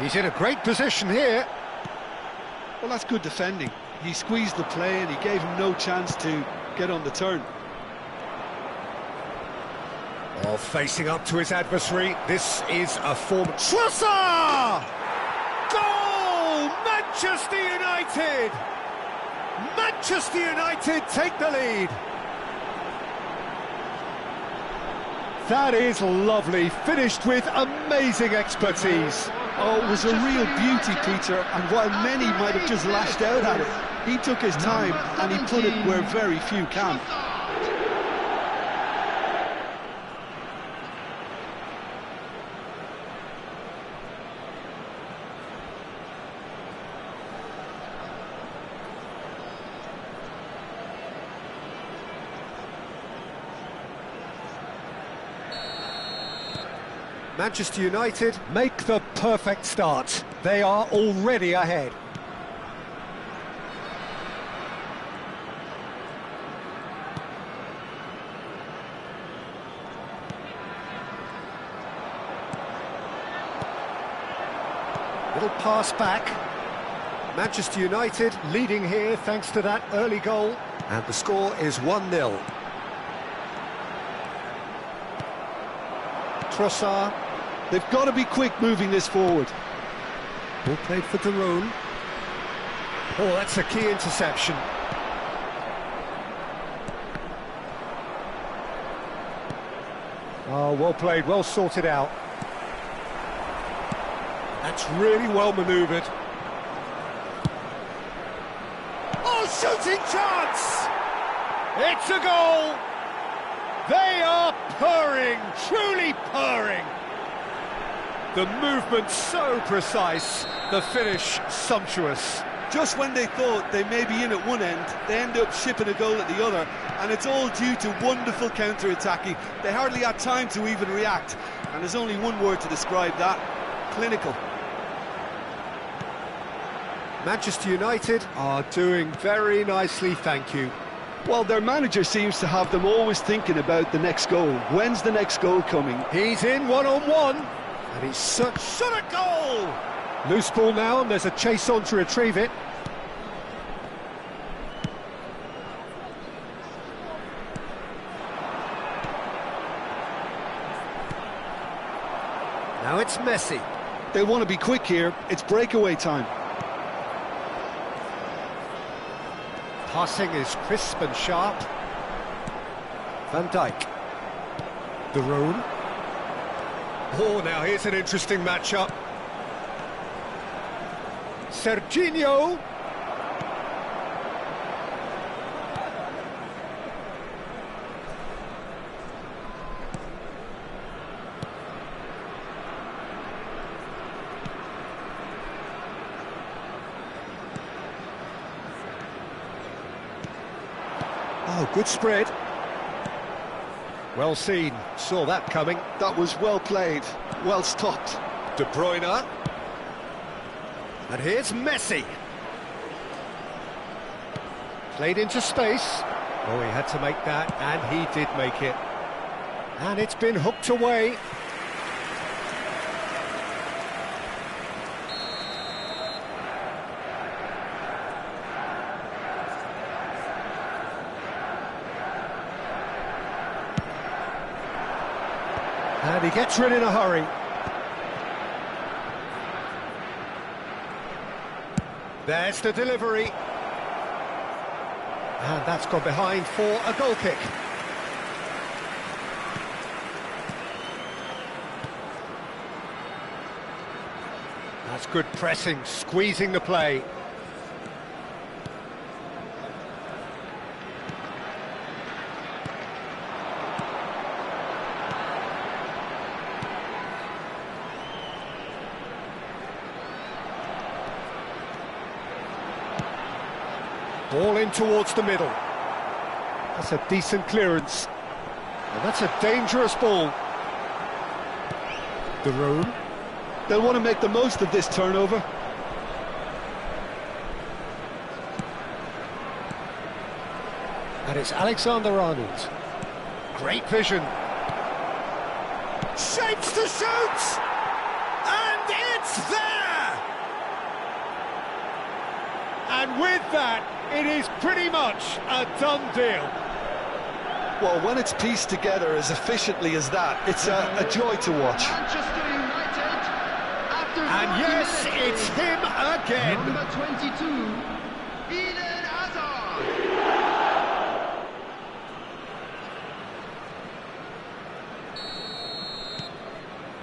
He's in a great position here. Well, that's good defending. He squeezed the play and he gave him no chance to get on the turn. Oh, facing up to his adversary. This is a form... Trossard! Goal! Manchester United! Manchester United take the lead. That is lovely, finished with amazing expertise. Oh, it was a real beauty, Peter, and while many might have just lashed out at it, he took his time and he put it where very few can. Manchester United make the perfect start. They are already ahead. Little pass back. Manchester United leading here thanks to that early goal. And the score is 1-0. Trossard. They've got to be quick moving this forward. Ball played for De Roon. Oh, that's a key interception. Oh, well played, well sorted out. That's really well manoeuvred. Oh, shooting chance! It's a goal! They are purring, truly purring. The movement so precise, the finish sumptuous. Just when they thought they may be in at one end, they end up shipping a goal at the other, and it's all due to wonderful counter-attacking. They hardly had time to even react, and there's only one word to describe that: clinical. Manchester United are doing very nicely, thank you. Well, their manager seems to have them always thinking about the next goal. When's the next goal coming? He's in one-on-one, and he's shot a goal! Loose ball now, and there's a chase on to retrieve it. Now it's Messi. They want to be quick here. It's breakaway time. Passing is crisp and sharp. Van Dijk. De Roon. Oh, now here's an interesting matchup. Serginho. Oh, good spread. Well seen, saw that coming. That was well played, well stopped. De Bruyne. And here's Messi. Played into space. Oh, he had to make that, and he did make it. And it's been hooked away. And he gets rid in a hurry. There's the delivery. And that's gone behind for a goal kick. That's good pressing, squeezing the play. Ball in towards the middle. That's a decent clearance. And that's a dangerous ball. De Roon. They'll want to make the most of this turnover. And it's Alexander-Arnold. Great vision. Shapes to shoot! And it's there! And with that, it is pretty much a done deal. Well, when it's pieced together as efficiently as that, it's a joy to watch. Manchester United, after And yes, 40 minutes, it's him again. number 22, Eden Hazard.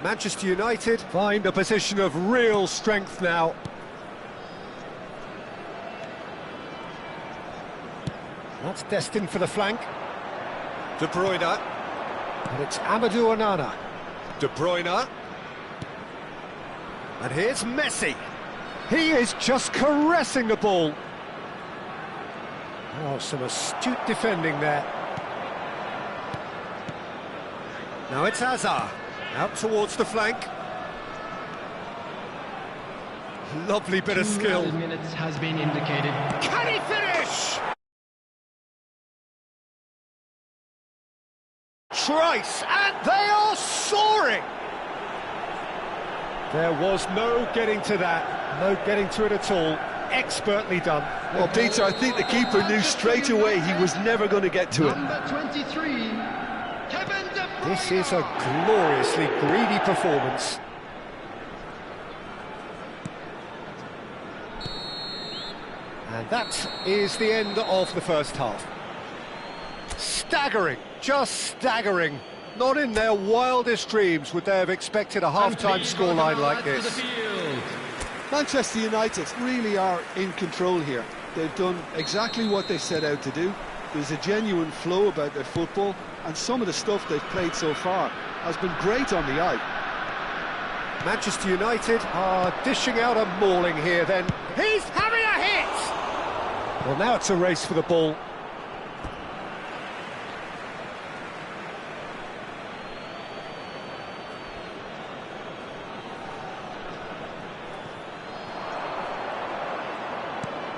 Manchester United find a position of real strength now. That's destined for the flank. De Bruyne. And it's Amadou Onana. De Bruyne. And here's Messi. He is just caressing the ball. Oh, some astute defending there. Now it's Hazard. Out towards the flank. Lovely bit of skill. 2 minutes has been indicated. Can he finish? Trice, and they are soaring! There was no getting to that, no getting to it at all. Expertly done. Well, Peter, I think the keeper knew straight away he was never going to get to it. Number 23, Kevin De Bruyne. This is a gloriously greedy performance. And that is the end of the first half. Staggering, just staggering. Not in their wildest dreams would they have expected a half-time scoreline like this. Manchester United really are in control here. They've done exactly what they set out to do. There's a genuine flow about their football, and some of the stuff they've played so far has been great on the eye. Manchester United are dishing out a mauling here then. He's having a hit! Well, now it's a race for the ball.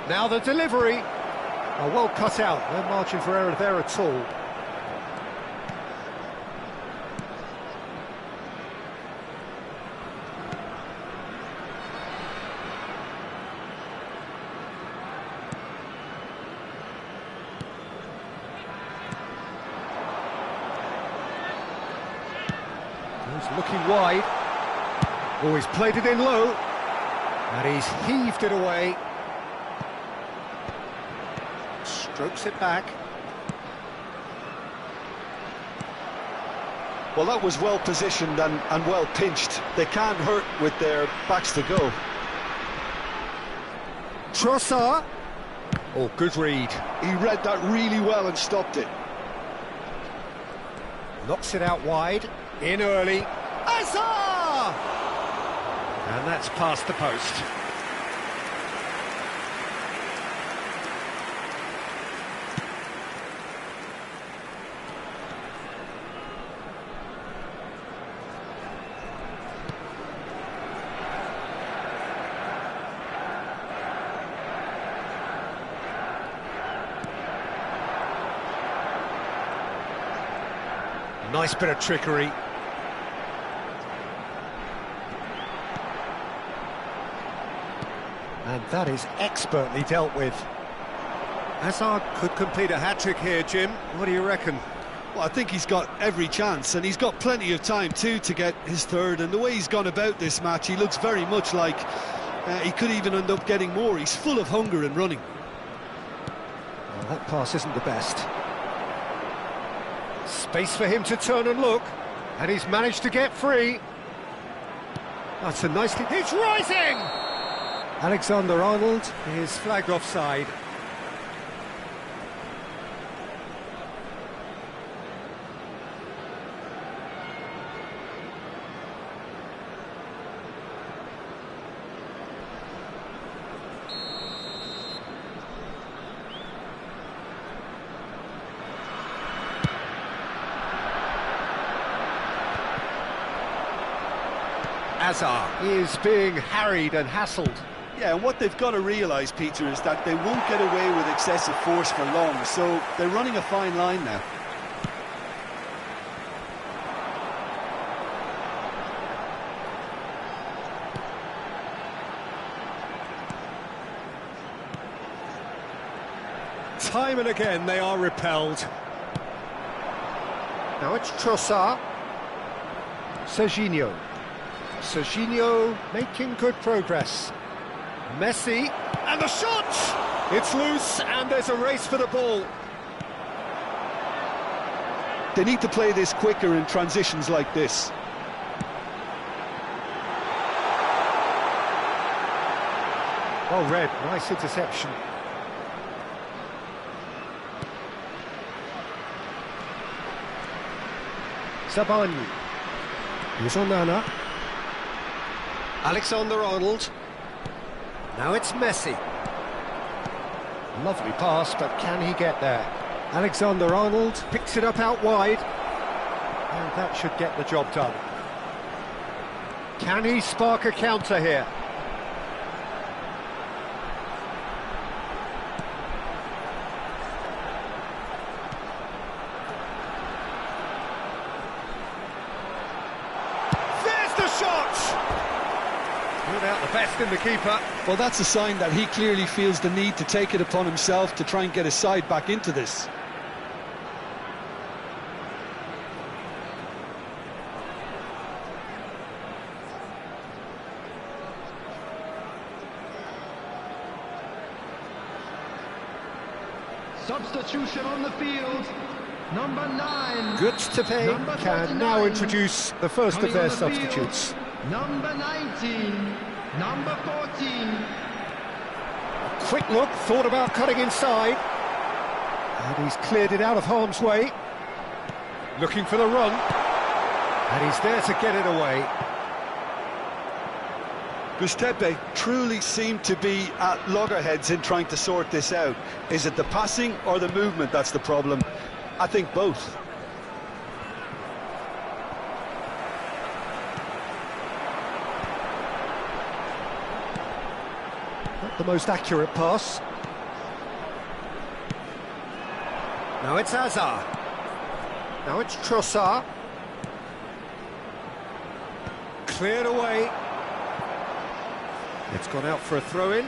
Now the delivery. Oh, well cut out. No margin for error there at all. He's looking wide. Oh, he's played it in low. And he's heaved it away. Strokes it back. Well, that was well positioned and well pinched. They can't hurt with their backs to go. Trossard. Oh, good read. He read that really well and stopped it. Knocks it out wide. In early. Hazard! And that's past the post. Nice bit of trickery. And that is expertly dealt with. Hazard could complete a hat-trick here, Jim. What do you reckon? Well, I think he's got every chance, and he's got plenty of time too to get his third. And the way he's gone about this match, he looks very much like he could even end up getting more. He's full of hunger and running. Well, that pass isn't the best. Space for him to turn and look, and he's managed to get free. That's a nicely... He's rising! Alexander-Arnold is flagged offside. Hazard is being harried and hassled. Yeah, and what they've got to realise, Peter, is that they won't get away with excessive force for long, so they're running a fine line now. time and again they are repelled. Now it's Trossard. Serginho. Serginho making good progress. Messi, and the shot! It's loose, and there's a race for the ball. They need to play this quicker in transitions like this. Well read, nice interception. Zabani. Here's Onana. Alexander-Arnold. Now it's Messi. Lovely pass, but can he get there? Alexander-Arnold picks it up out wide. And that should get the job done. Can he spark a counter here? Out the best in the keeper. Well, that's a sign that he clearly feels the need to take it upon himself to try and get his side back into this. Substitution on the field. Number 9. Götze can now introduce the first of their substitutes. Number 19, number 14. Quick look, thought about cutting inside. And he's cleared it out of harm's way. Looking for the run. And he's there to get it away. Giuseppe truly seemed to be at loggerheads in trying to sort this out. Is it the passing or the movement that's the problem? I think both. The most accurate pass. Now it's Hazard. Now it's Trossard. Cleared away. It's gone out for a throw-in.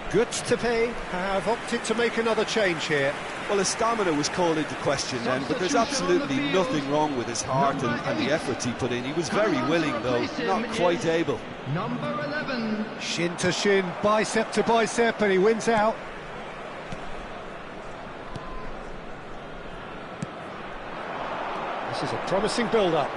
Götze have opted to make another change here. Well, his stamina was called into question then, but there's absolutely nothing wrong with his heart and the efforts he put in. He was very willing, though, not quite able. Number 11. Shin to shin, bicep to bicep, and he wins out. This is a promising build-up.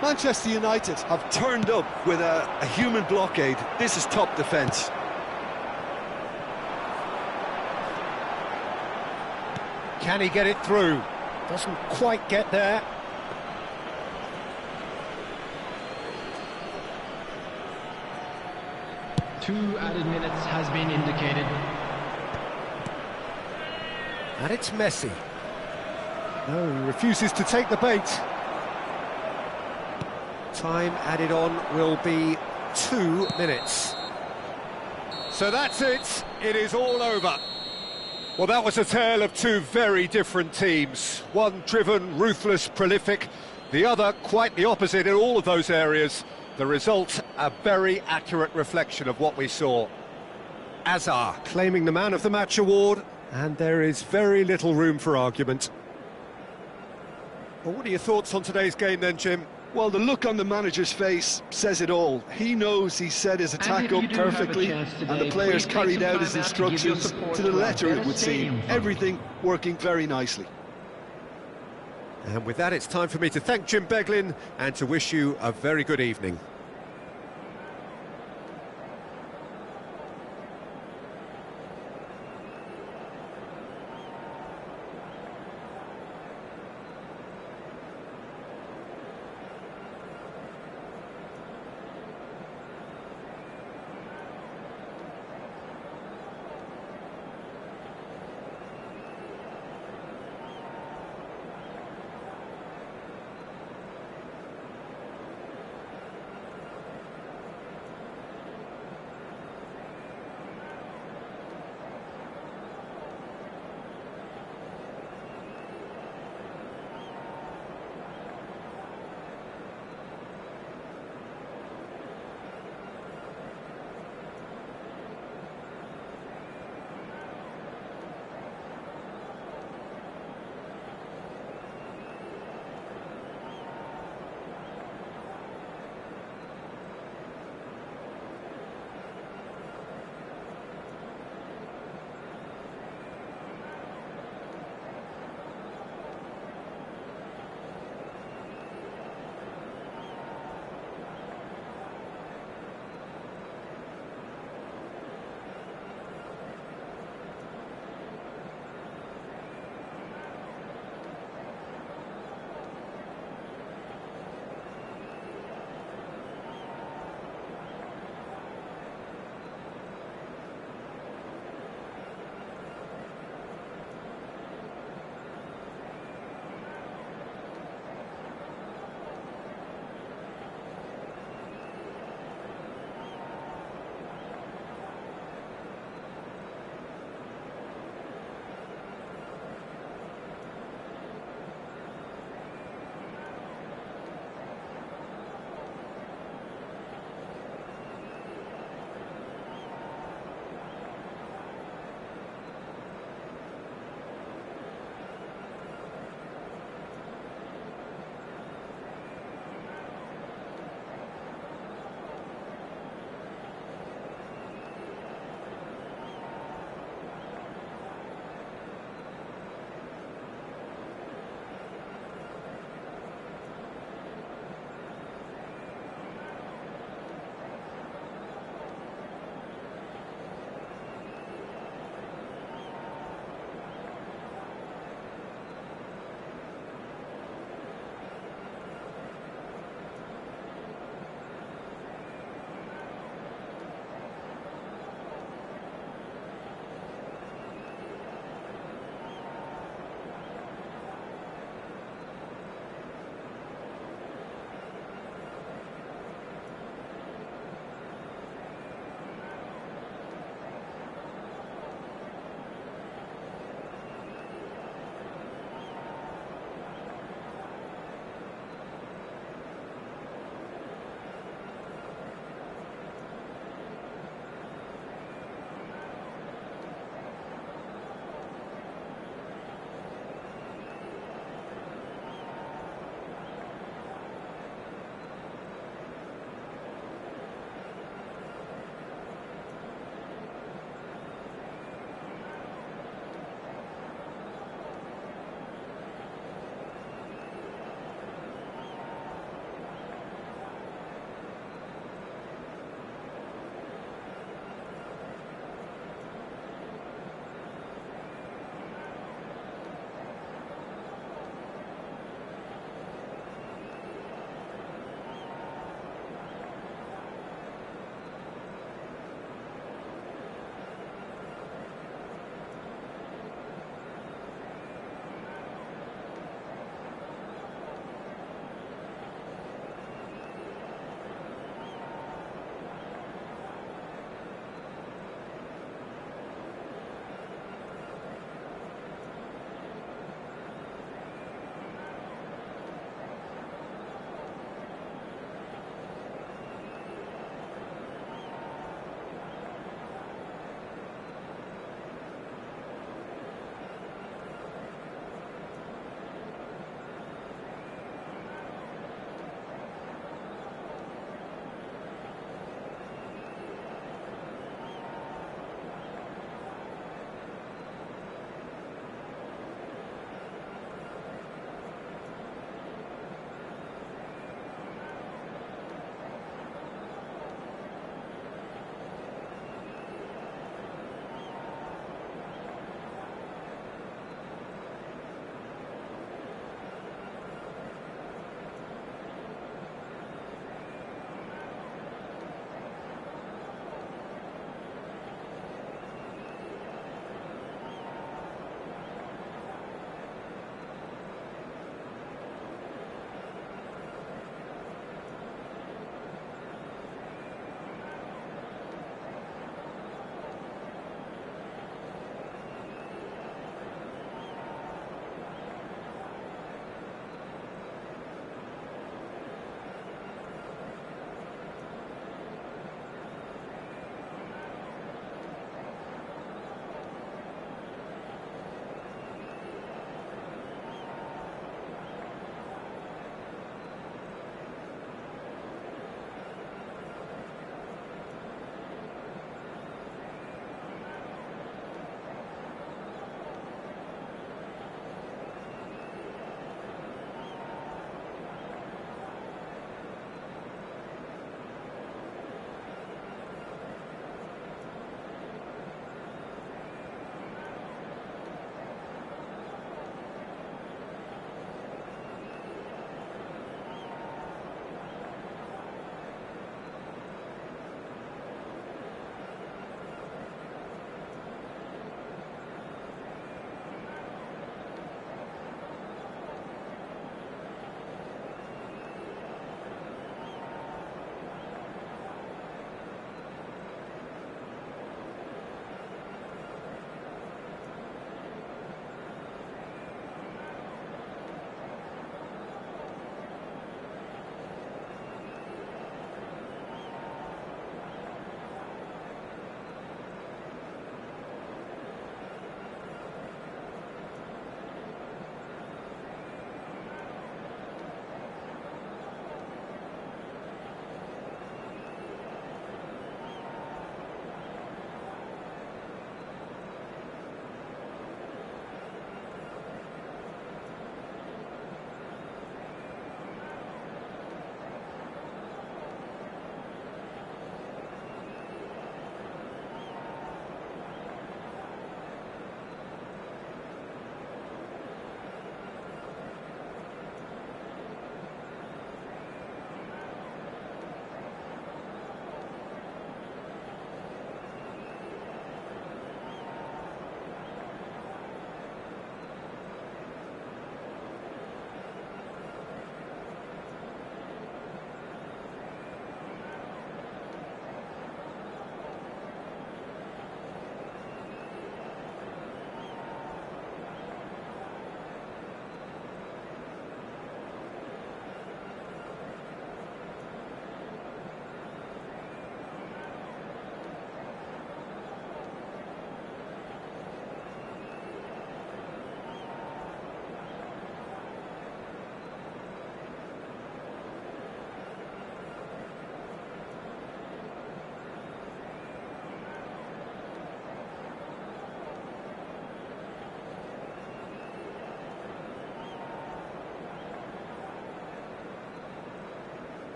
Manchester United have turned up with a human blockade. This is top defence. Can he get it through? Doesn't quite get there. Two added minutes has been indicated. And it's Messi. No, he refuses to take the bait. Time added on will be 2 minutes. So that's it. It is all over. Well, that was a tale of two very different teams. One driven, ruthless, prolific. The other quite the opposite in all of those areas. The result, a very accurate reflection of what we saw. Hazard claiming the Man of the Match award, and there is very little room for argument. Well, what are your thoughts on today's game then, Jim? Well, the look on the manager's face says it all. He knows he set his attack up perfectly, and the players carried out his instructions to the letter, it would seem. Everything working very nicely. And with that, it's time for me to thank Jim Beglin and to wish you a very good evening.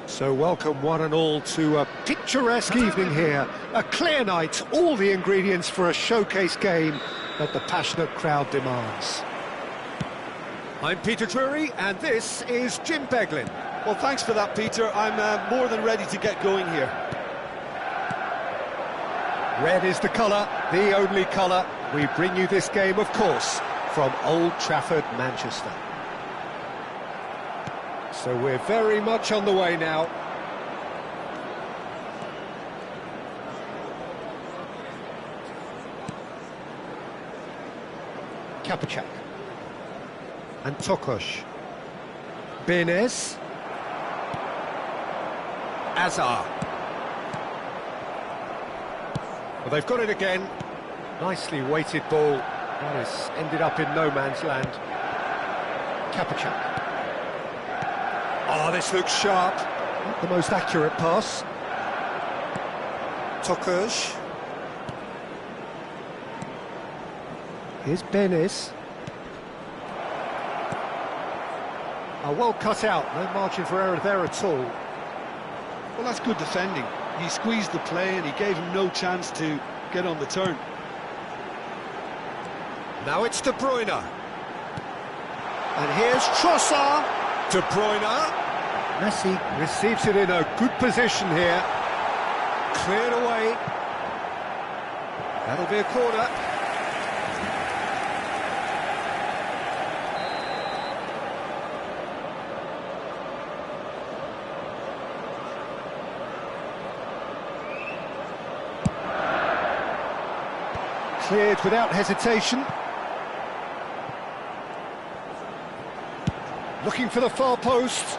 So welcome one and all to a picturesque evening here. A clear night, all the ingredients for a showcase game that the passionate crowd demands. I'm Peter Drury and this is Jim Beglin. Well, thanks for that, Peter. I'm more than ready to get going here. Red is the colour, the only colour. We bring you this game, of course, from Old Trafford, Manchester. So we're very much on the way now. Kapachak. And Tokosh. Benes. Azar. Well, they've got it again. Nicely weighted ball. That has ended up in no man's land. Kapachak. Oh, this looks sharp. Not the most accurate pass. Tokosh. Here's Benes. Oh, well cut out. No margin for error there at all. Well, that's good defending. He squeezed the play and he gave him no chance to get on the turn. Now it's De Bruyne. And here's Trossard. De Bruyne. Messi receives it in a good position here. Cleared away. That'll be a corner. Cleared without hesitation. Looking for the far post.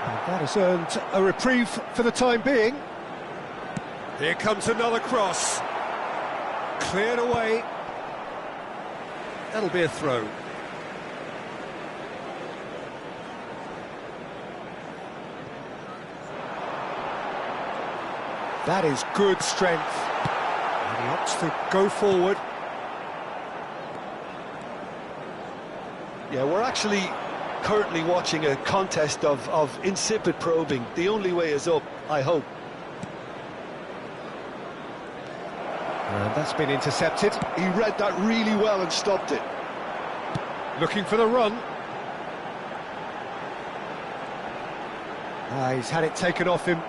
And that has earned a reprieve for the time being. Here comes another cross. Cleared away. That'll be a throw. That is good strength. And he opts to go forward. Yeah, we're actually currently watching a contest of insipid probing. The only way is up, I hope. And that's been intercepted. He read that really well and stopped it. Looking for the run. He's had it taken off him.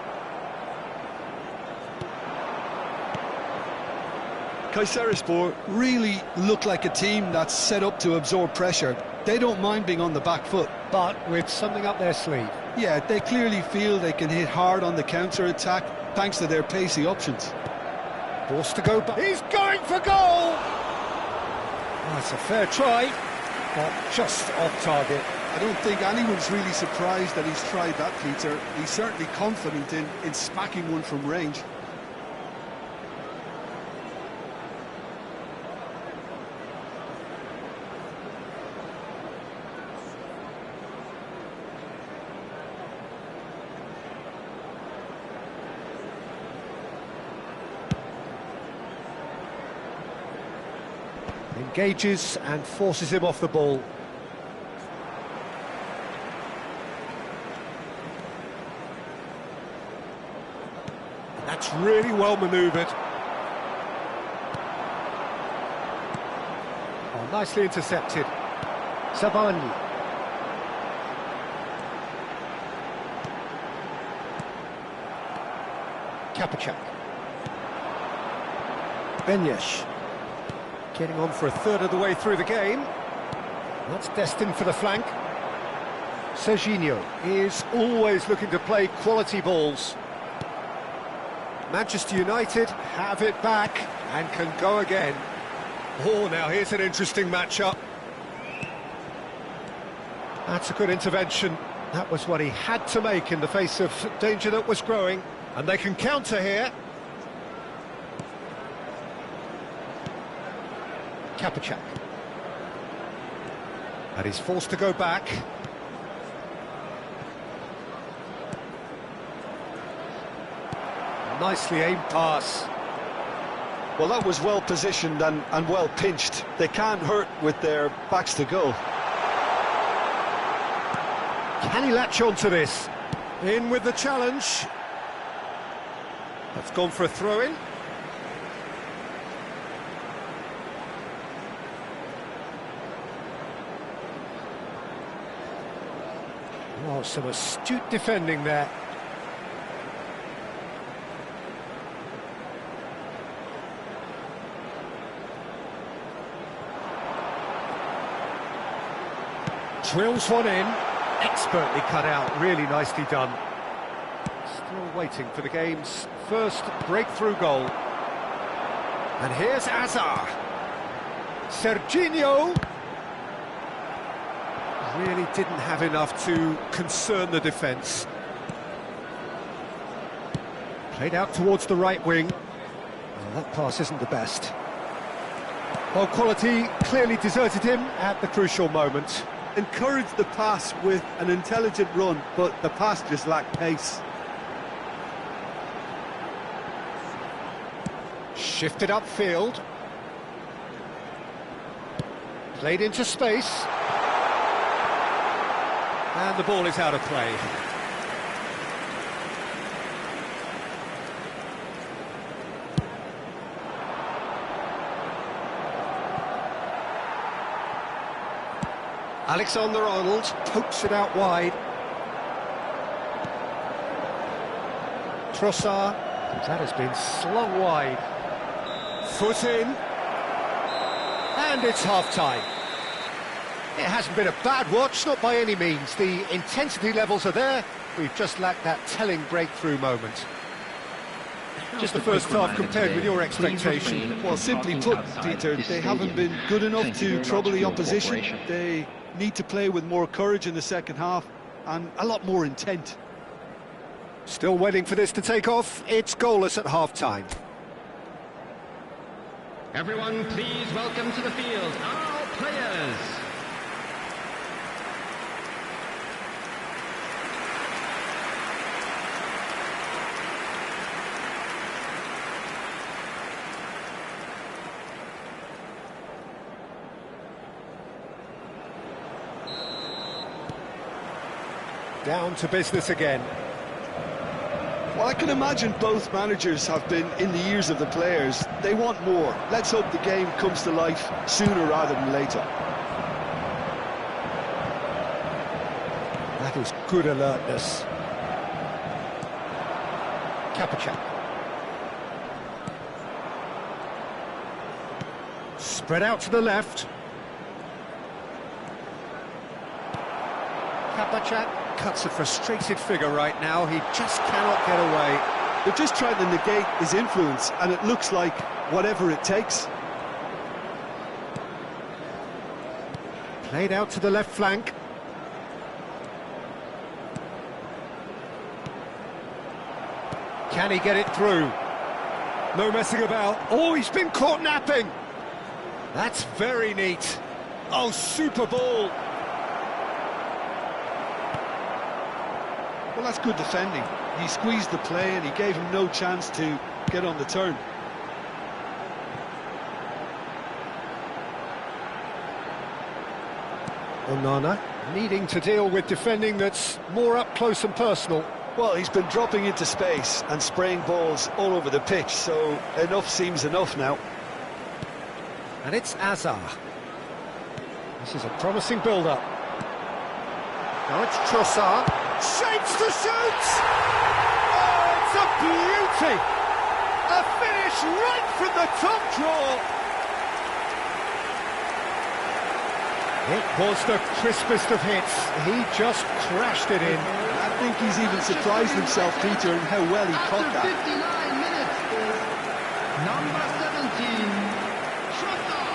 Kayserispor really look like a team that's set up to absorb pressure. They don't mind being on the back foot. But with something up their sleeve. Yeah, they clearly feel they can hit hard on the counter-attack thanks to their pacey options. Forced to go back. He's going for goal! Oh, it's a fair try, but just off target. I don't think anyone's really surprised that he's tried that, Peter. He's certainly confident in smacking one from range. Engages and forces him off the ball. That's really well manoeuvred. Oh, nicely intercepted. Savani. Kapachak. Benes. Getting on for a third of the way through the game. That's destined for the flank. Serginho is always looking to play quality balls. Manchester United have it back and can go again. Oh, now here's an interesting matchup. That's a good intervention. That was what he had to make in the face of danger that was growing. And they can counter here. Kapachak. And he's forced to go back. Nicely aimed pass. Well, that was well positioned and well pinched. They can't hurt with their backs to goal. Can he latch on to this? In with the challenge. That's gone for a throw-in. Oh, some astute defending there. Drills one in. Expertly cut out, really nicely done. Still waiting for the game's first breakthrough goal. And here's Azar. Serginho really didn't have enough to concern the defence. Played out towards the right wing. Well, that pass isn't the best. Well, quality clearly deserted him at the crucial moment. Encouraged the pass with an intelligent run, but the pass just lacked pace. Shifted upfield. Played into space. And the ball is out of play. Alexander-Arnold pokes it out wide. Trossard, that has been slung wide. Foot in. And it's half-time. It hasn't been a bad watch, not by any means. The intensity levels are there. We've just lacked that telling breakthrough moment. Just the first half compared with your expectation. Well, simply put, Peter, they haven't been good enough to trouble the opposition. They need to play with more courage in the second half and a lot more intent. Still waiting for this to take off. It's goalless at half-time. Everyone, please welcome to the field our players. Down to business again. Well, I can imagine both managers have been in the ears of the players. They want more. Let's hope the game comes to life sooner rather than later. That is good alertness. Kapacak. Spread out to the left. Kapacak cuts a frustrated figure right now. He just cannot get away. They're just trying to negate his influence, and it looks like whatever it takes. Played out to the left flank. Can he get it through? No messing about. Oh, he's been caught napping. That's very neat. Oh, super ball. Well, that's good defending. He squeezed the play and he gave him no chance to get on the turn. Onana needing to deal with defending that's more up close and personal. Well, he's been dropping into space and spraying balls all over the pitch, so enough seems enough now. And it's Azar. This is a promising build-up. Now it's Trossard. Shapes to shoot! Oh, it's a beauty! A finish right from the top draw! It was the crispest of hits. He just crashed it in. I think he's even surprised himself, Peter, in how well he caught that. After 59 minutes is number 17, Trossard.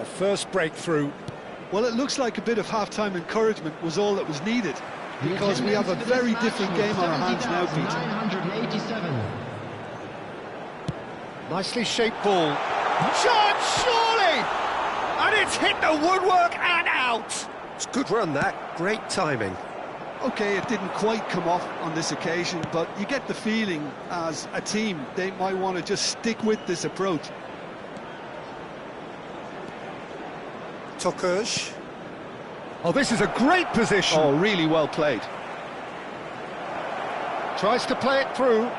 The first breakthrough. Well, it looks like a bit of half-time encouragement was all that was needed, because we have a very different game on our hands now, Peter. 987. Nicely shaped ball. Chance, surely! And it's hit the woodwork and out! It's a good run, that. Great timing. Okay, it didn't quite come off on this occasion, but you get the feeling as a team they might want to just stick with this approach. Tokush. Oh, this is a great position. Oh, really well played. Tries to play it through.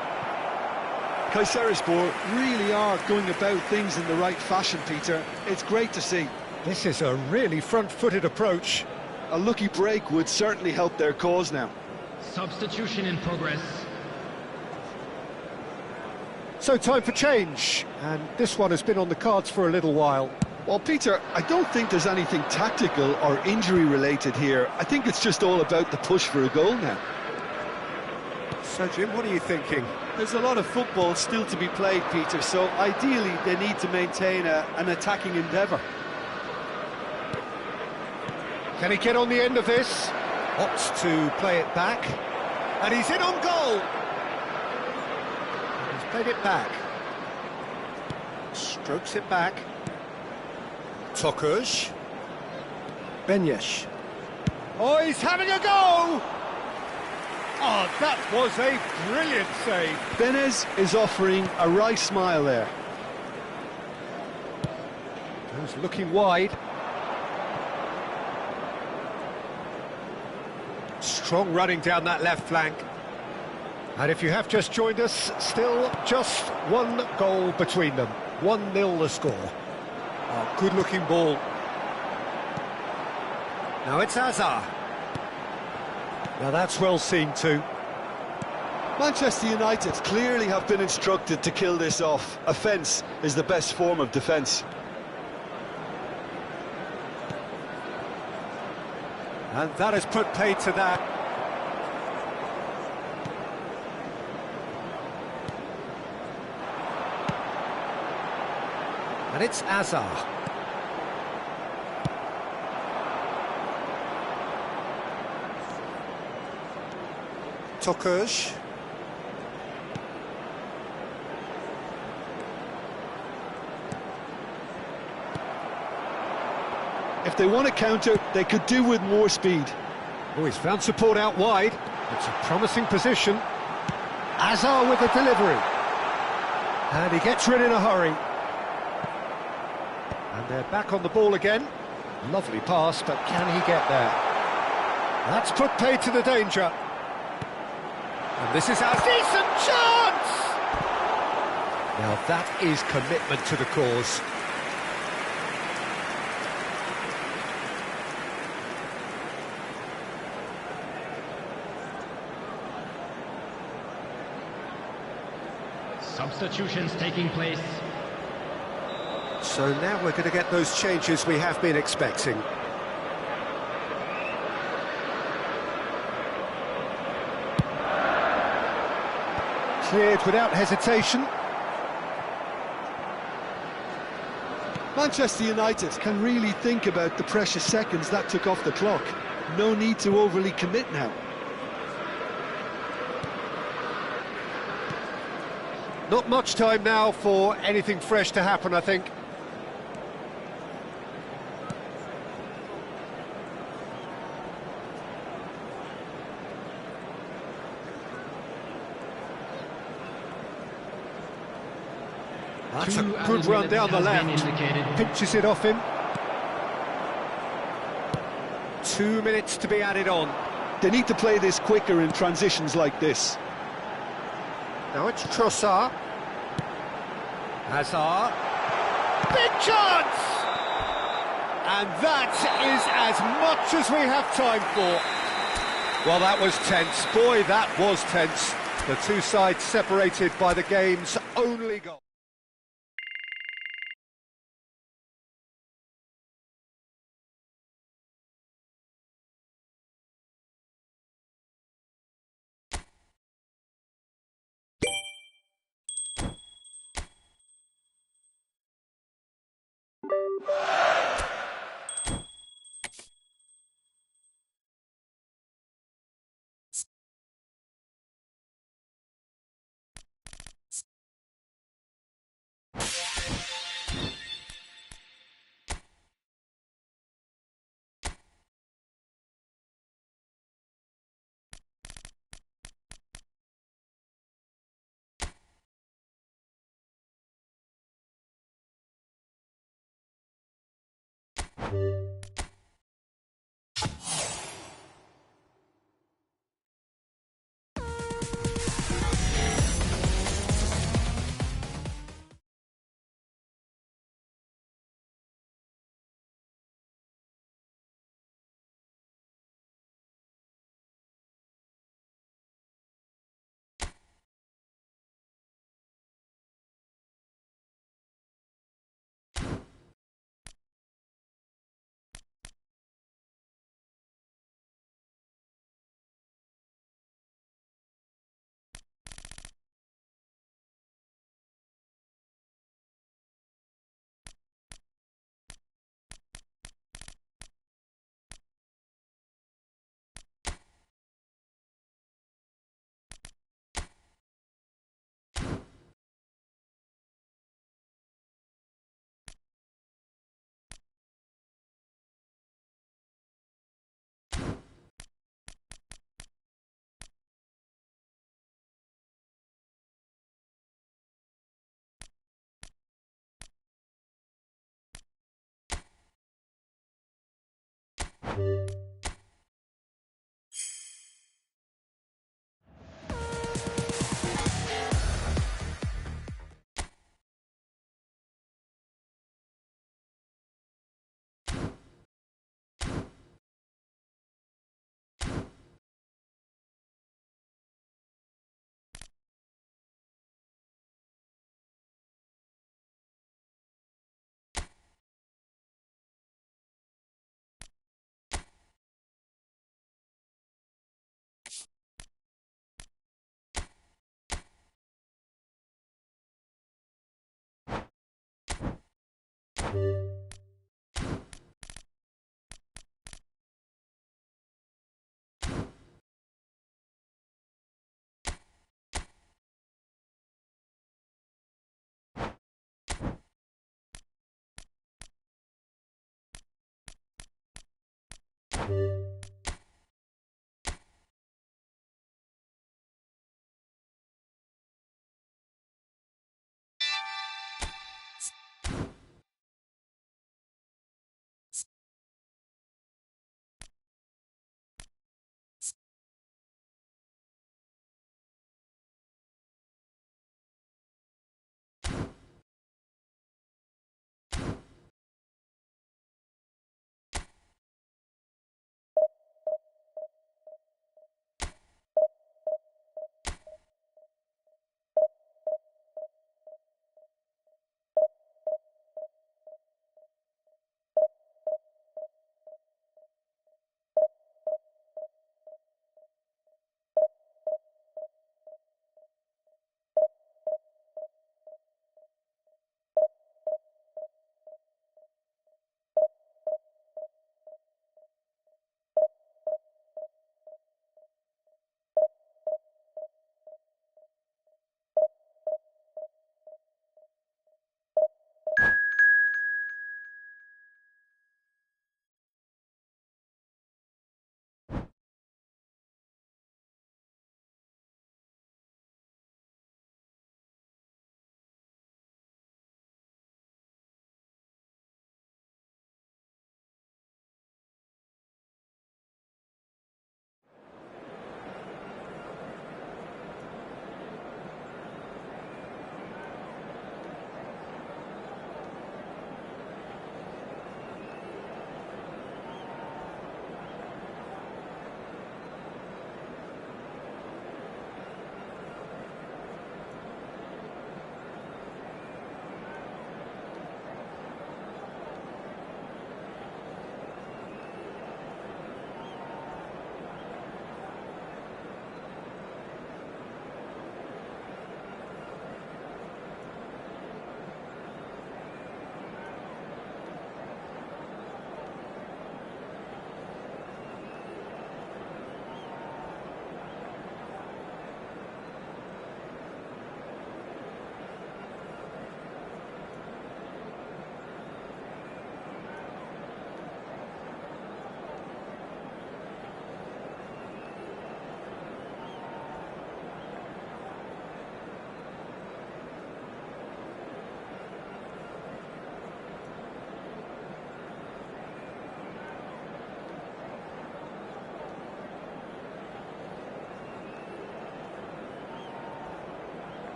Kayserispor really are going about things in the right fashion, Peter. It's great to see. This is a really front-footed approach. A lucky break would certainly help their cause now. Substitution in progress. So time for change, and this one has been on the cards for a little while. Well, Peter, I don't think there's anything tactical or injury-related here. I think it's just all about the push for a goal now. So, Jim, what are you thinking? There's a lot of football still to be played, Peter, so ideally they need to maintain an attacking endeavour. Can he get on the end of this? Opts to play it back. And he's in on goal! He's played it back. Strokes it back. Tokush. Benyesh. Oh, he's having a go! Oh, that was a brilliant save. Benez is offering a wry smile there. He's looking wide. Strong running down that left flank. And if you have just joined us, still just one goal between them. 1-0 the score. Oh, good-looking ball. Now it's Azar. Now that's well seen too. Manchester United clearly have been instructed to kill this off. Offence is the best form of defence. And that has put paid to that. And it's Azar. Tokush. If they want to counter, they could do with more speed. Oh, he's found support out wide. It's a promising position. Azar with the delivery. And he gets rid in a hurry. And they're back on the ball again. Lovely pass, but can he get there? That's put paid to the danger. And this is our decent chance! Now that is commitment to the cause. Substitutions taking place. So now we're going to get those changes we have been expecting. Cleared without hesitation. Manchester United can really think about the precious seconds that took off the clock. No need to overly commit now. Not much time now for anything fresh to happen, I think. That's a good run down the left. Pinches it off him. 2 minutes to be added on. They need to play this quicker in transitions like this. Now it's Trossard. Hazard. Big chance! And that is as much as we have time for. Well, that was tense. Boy, that was tense. The two sides separated by the game's only goal.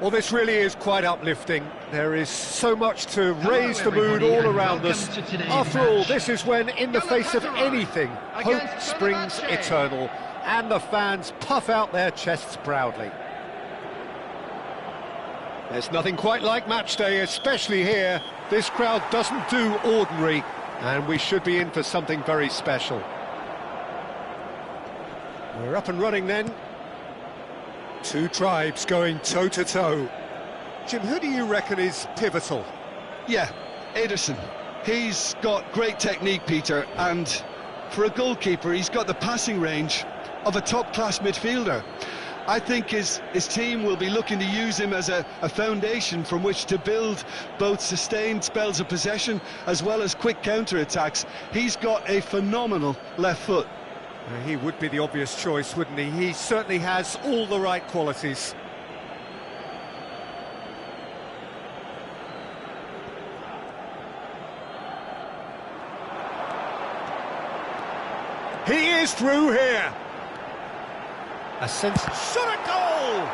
Well, this really is quite uplifting. There is so much to raise the mood everybody, all and around welcome us. to today's After all, match. this is when, in the face of Galatasaray anything, hope against springs Fenerbahce. eternal, and the fans puff out their chests proudly. There's nothing quite like match day, especially here. This crowd doesn't do ordinary, and we should be in for something very special. We're up and running then. Two tribes going toe-to-toe. Jim, who do you reckon is pivotal? Yeah, Ederson. He's got great technique, Peter, and for a goalkeeper, he's got the passing range of a top-class midfielder. I think his team will be looking to use him as a foundation from which to build both sustained spells of possession as well as quick counter-attacks. He's got a phenomenal left foot. He would be the obvious choice, wouldn't he? He certainly has all the right qualities. He is through here. A sense shot a goal.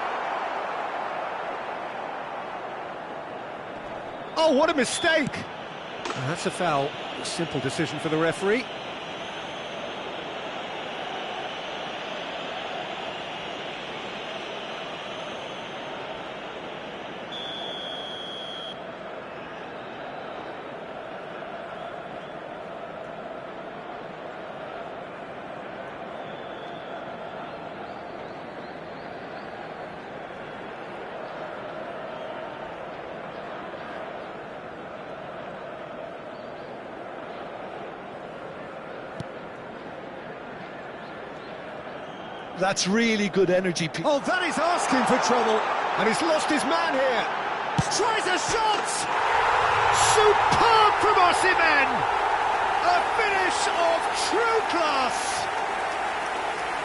Oh, what a mistake! That's a foul. A simple decision for the referee. That's really good energy, Peter. Oh, that is asking for trouble. And he's lost his man here. Tries a shot! Superb from Osimhen! A finish of true class!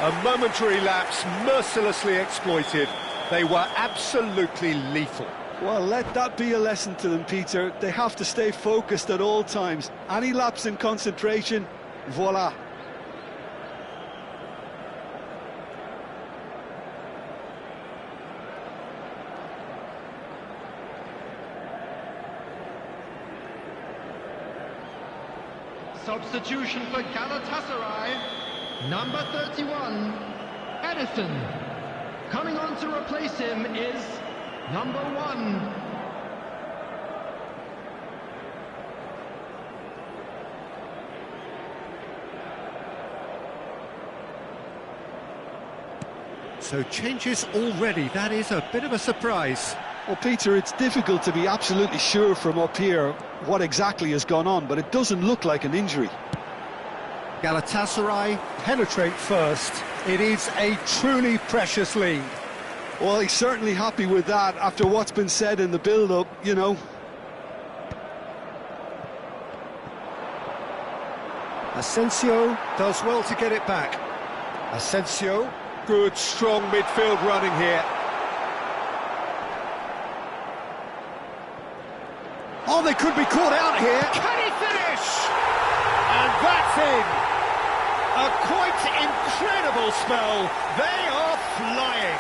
A momentary lapse mercilessly exploited. They were absolutely lethal. Well, let that be a lesson to them, Peter. They have to stay focused at all times. Any lapse in concentration, voila. Substitution for Galatasaray, number 31, Ederson. Coming on to replace him is number 1. So changes already. That is a bit of a surprise. Well, Peter, it's difficult to be absolutely sure from up here what exactly has gone on, but it doesn't look like an injury. Galatasaray penetrate first. It is a truly precious lead. Well, he's certainly happy with that after what's been said in the build-up, you know. Asensio does well to get it back. Asensio, good strong midfield running here. Oh, they could be caught out here. Can he finish? And that's in. A quite incredible spell. They are flying.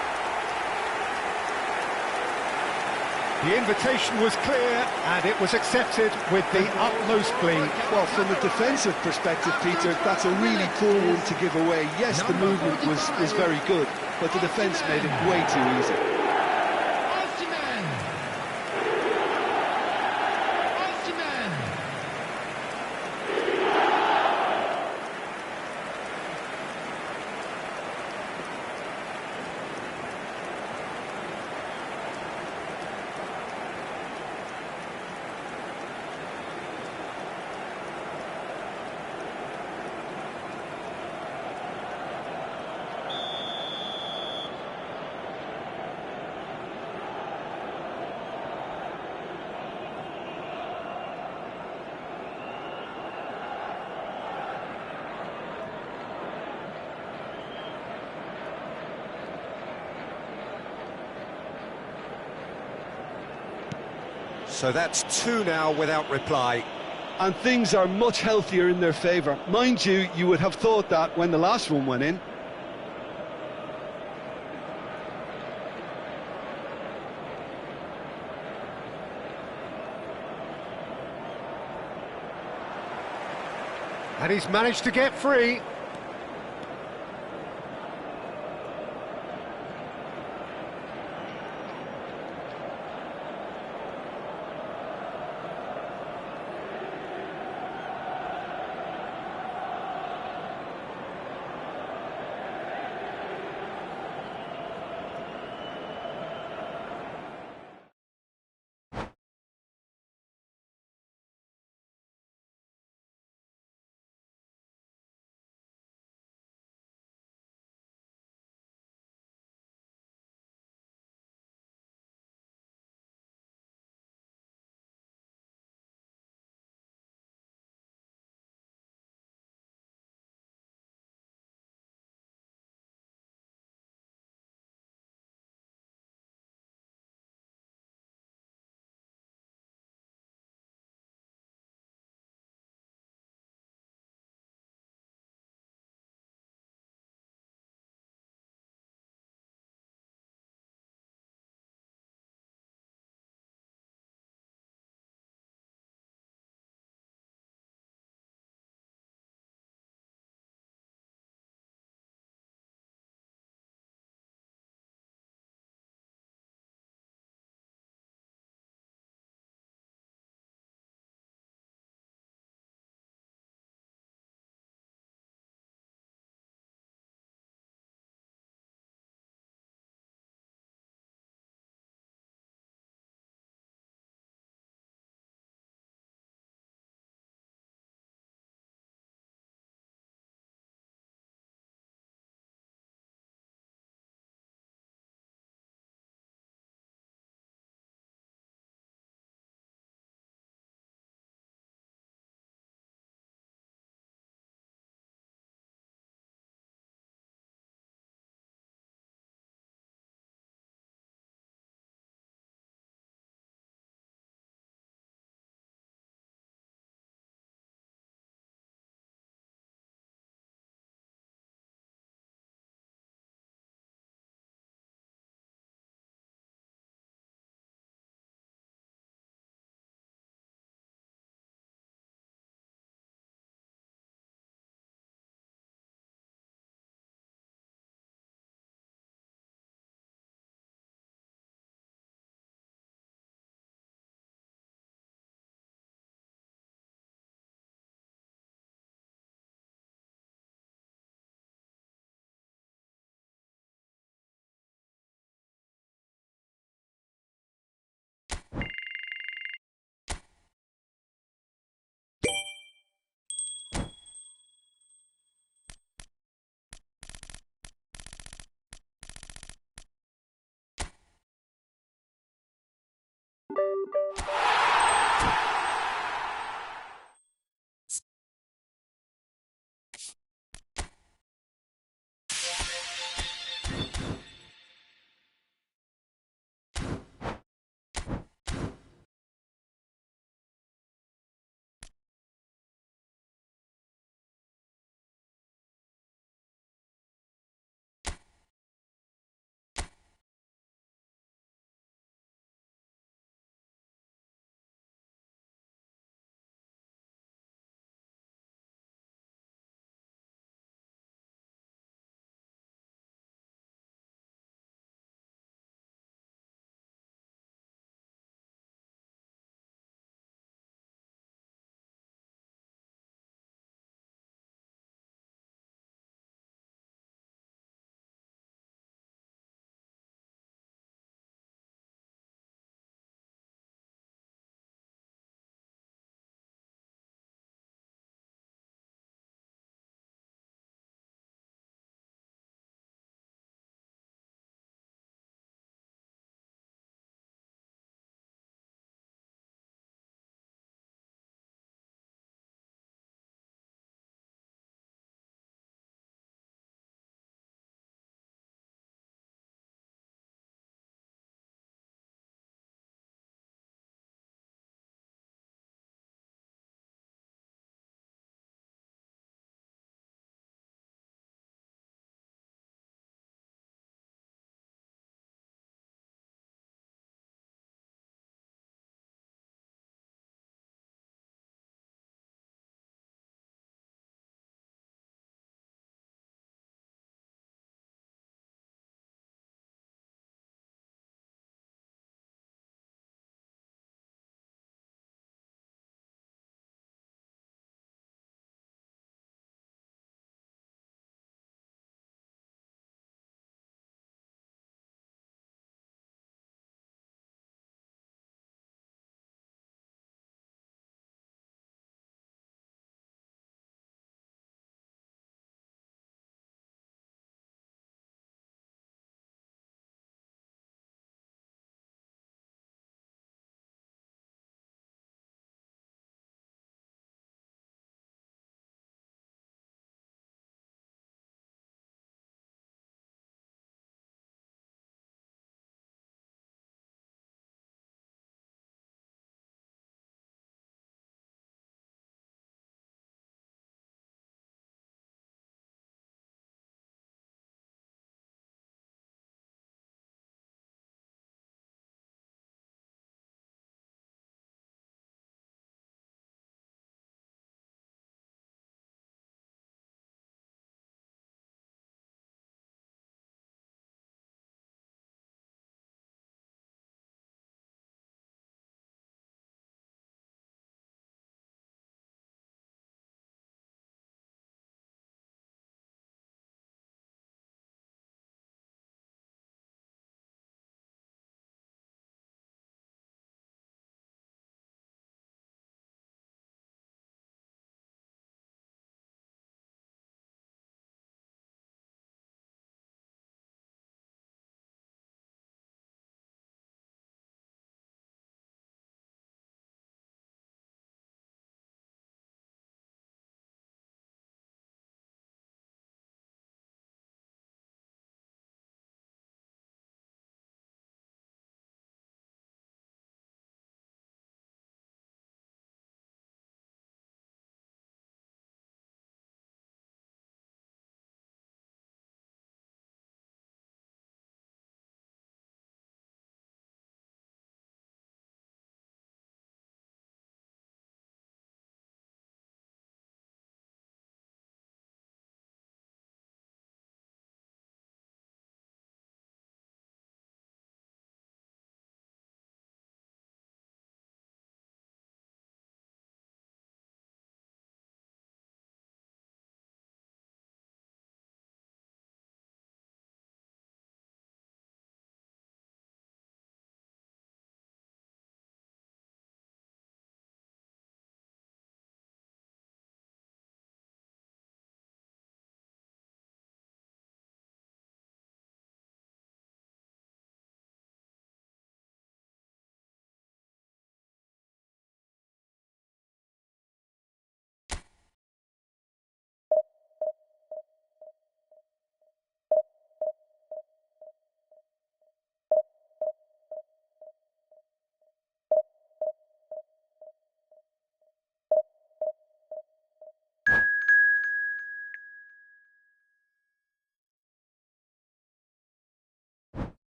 The invitation was clear and it was accepted with the utmost glee. Well, from a defensive perspective, Peter, that's a really poor one to give away. Yes, the movement was very good, but the defence made it way too easy. Osimhen! Osimhen! So that's 2 now without reply. And things are much healthier in their favour. Mind you, you would have thought that when the last one went in. And he's managed to get free.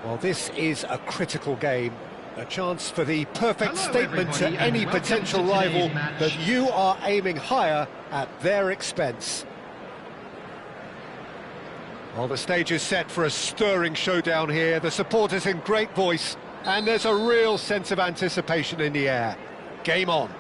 Well, this is a critical game. A chance for the perfect Hello, statement to everybody, any and welcome potential to today's rival match. that you are aiming higher at their expense. Well, the stage is set for a stirring showdown here. The supporters in great voice, and there's a real sense of anticipation in the air. Game on.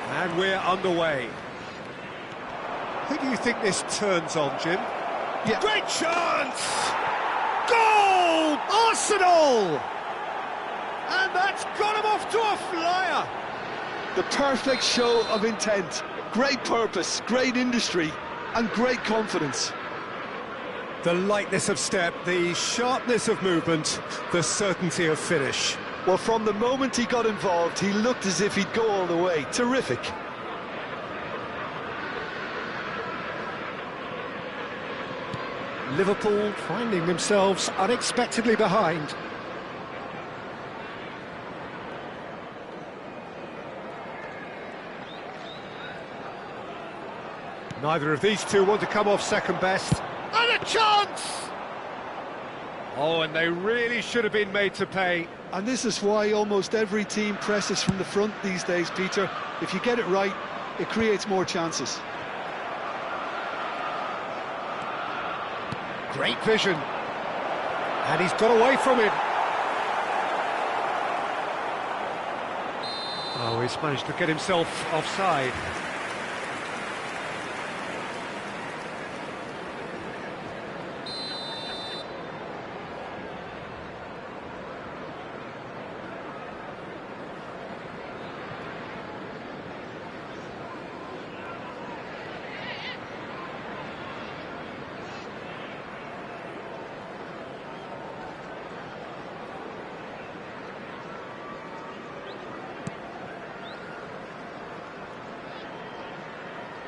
And we're underway. Who do you think this turns on, Jim? Yeah. Great chance! Goal! Arsenal! And that's got him off to a flyer! The perfect show of intent, great purpose, great industry, and great confidence. The lightness of step, the sharpness of movement, the certainty of finish. Well, from the moment he got involved, he looked as if he'd go all the way. Terrific. Liverpool finding themselves unexpectedly behind. Neither of these two want to come off second best. And a chance! Oh, and they really should have been made to pay. And this is why almost every team presses from the front these days, Peter. If you get it right, it creates more chances. Great vision. And he's got away from it. Oh, he's managed to get himself offside.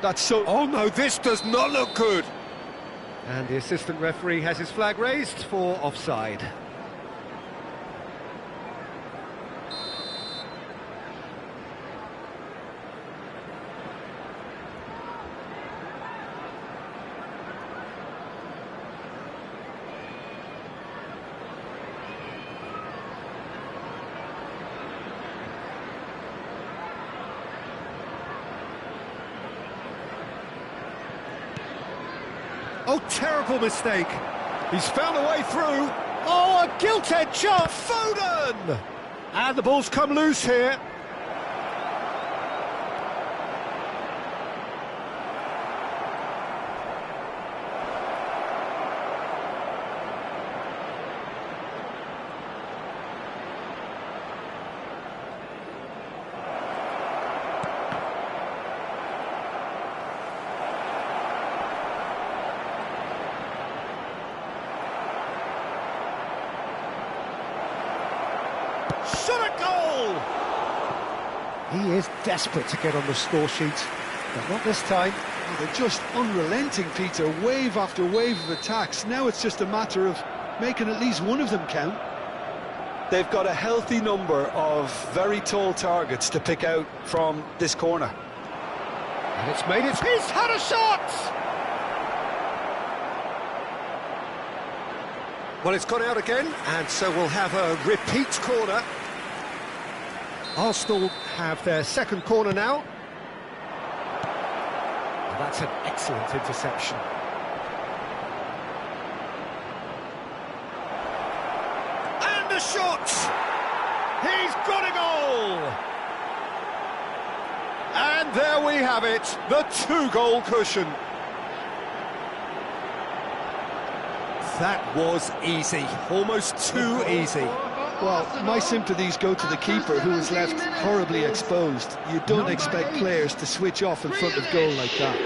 That's so... Oh no, this does not look good. And the assistant referee has his flag raised for offside. Oh, terrible mistake. He's found a way through. Oh, a gilt-edged shot. Foden! And the ball's come loose here. Shot a goal! He is desperate to get on the score sheet, but not this time. Oh, they're just unrelenting, Peter. Wave after wave of attacks. Now it's just a matter of making at least one of them count. They've got a healthy number of very tall targets to pick out from this corner. And it's made it. He's had a shot! Well, it's gone out again, and so we'll have a repeat corner. Arsenal have their second corner now. Well, that's an excellent interception. And a shot! He's got a goal! And there we have it, the two-goal cushion. That was easy, almost too easy. Well, my sympathies go to the keeper, who was left horribly exposed. You don't expect players to switch off in front of goal like that.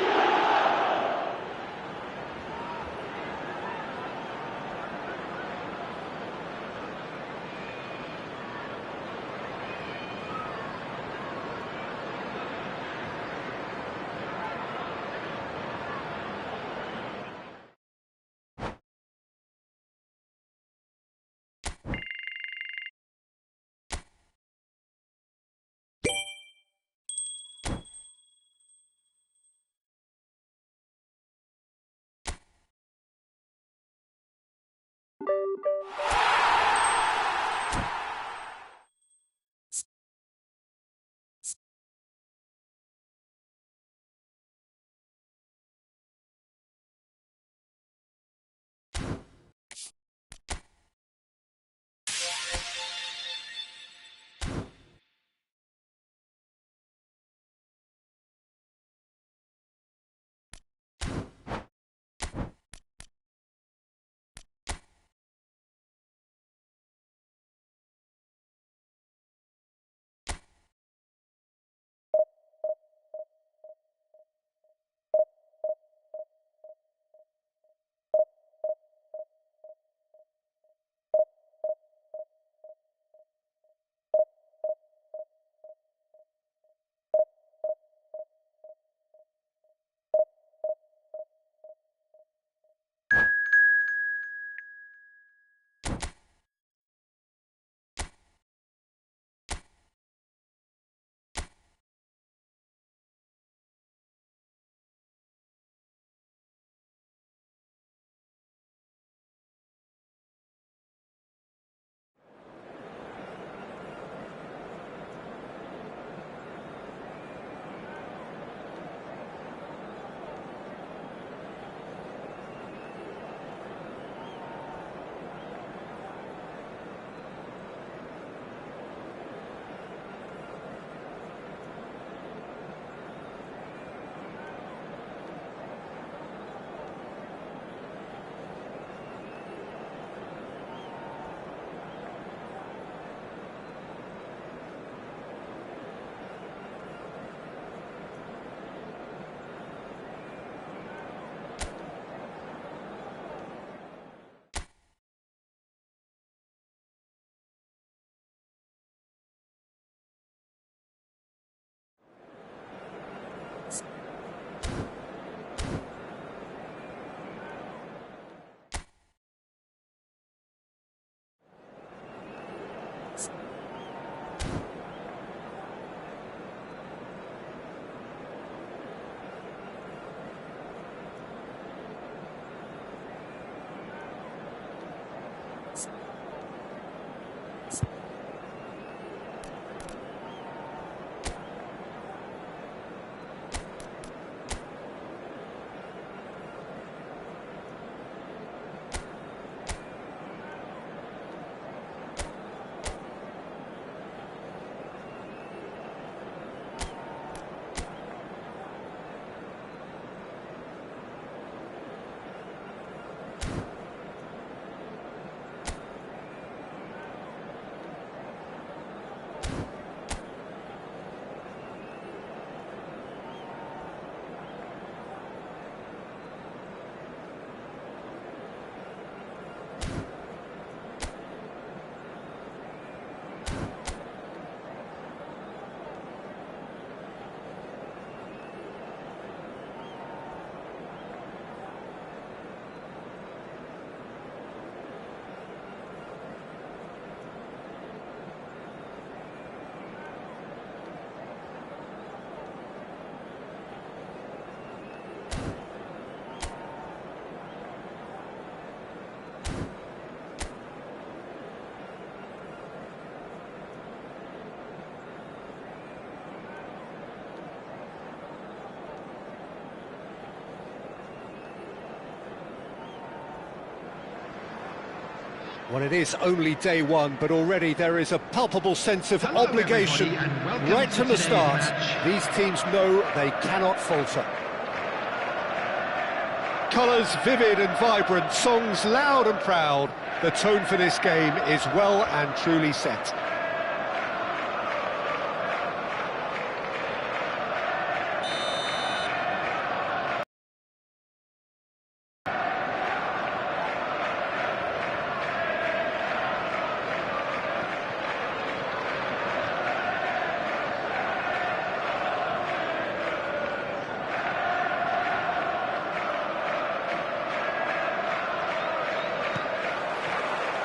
Well, it is only day one, but already there is a palpable sense of Hello, obligation everybody, and welcome right to from the today's start. match. These teams know they cannot falter. Colours vivid and vibrant, songs loud and proud. The tone for this game is well and truly set.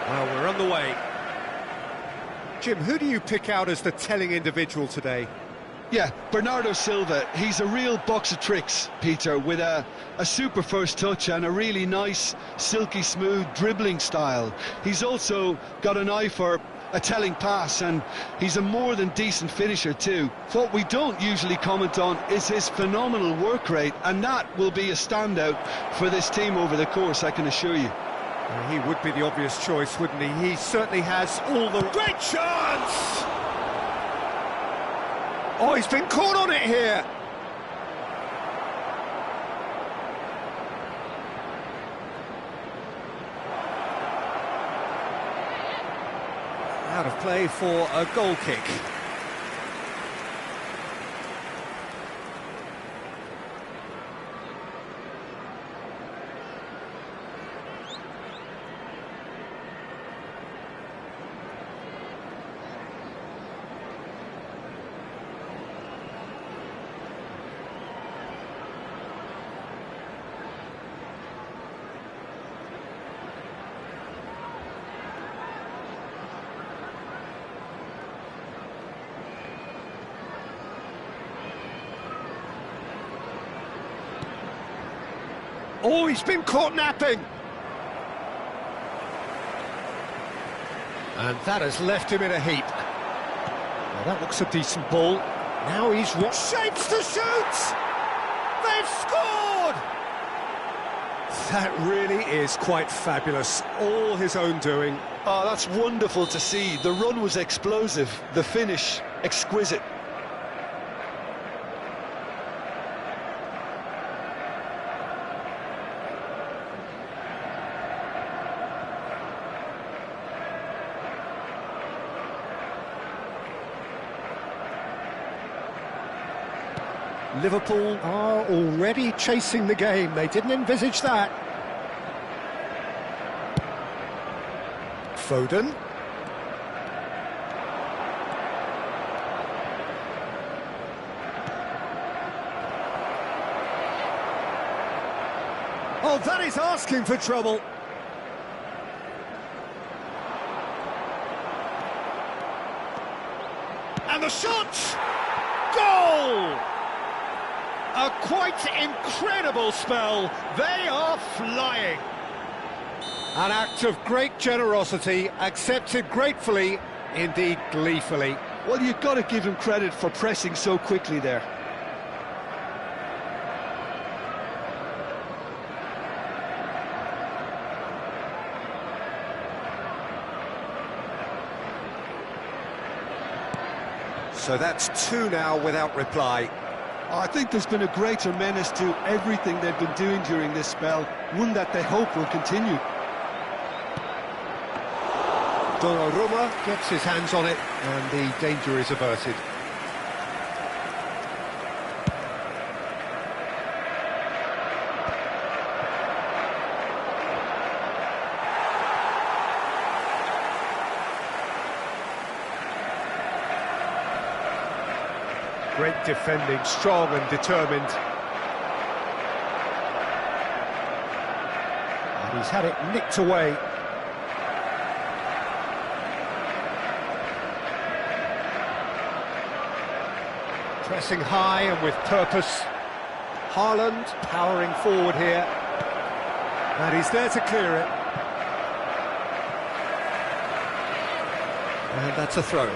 Well, we're on the way. Jim, who do you pick out as the telling individual today? Yeah, Bernardo Silva. He's a real box of tricks, Peter, with a super first touch and a really nice, silky smooth dribbling style. He's also got an eye for a telling pass, and he's a more than decent finisher too. What we don't usually comment on is his phenomenal work rate, and that will be a standout for this team over the course, I can assure you. Well, he would be the obvious choice, wouldn't he? He certainly has all the... Great chance! Oh, he's been caught on it here! Out of play for a goal kick. Oh, he's been caught napping! And that has left him in a heap. Well, that looks a decent ball. Now he's... Shapes to shoot! They've scored! That really is quite fabulous. All his own doing. Oh, that's wonderful to see. The run was explosive, the finish exquisite. Liverpool are already chasing the game. They didn't envisage that. Foden. Oh, that is asking for trouble. And the shot! Goal! A quite incredible spell. They are flying. An act of great generosity, accepted gratefully, indeed gleefully. Well, you've got to give him credit for pressing so quickly there. So that's two now without reply. I think there's been a greater menace to everything they've been doing during this spell, one that they hope will continue. Donnarumma gets his hands on it, and the danger is averted. Great defending, strong and determined. And he's had it nicked away. Pressing high and with purpose. Haaland powering forward here. And he's there to clear it. And that's a throw.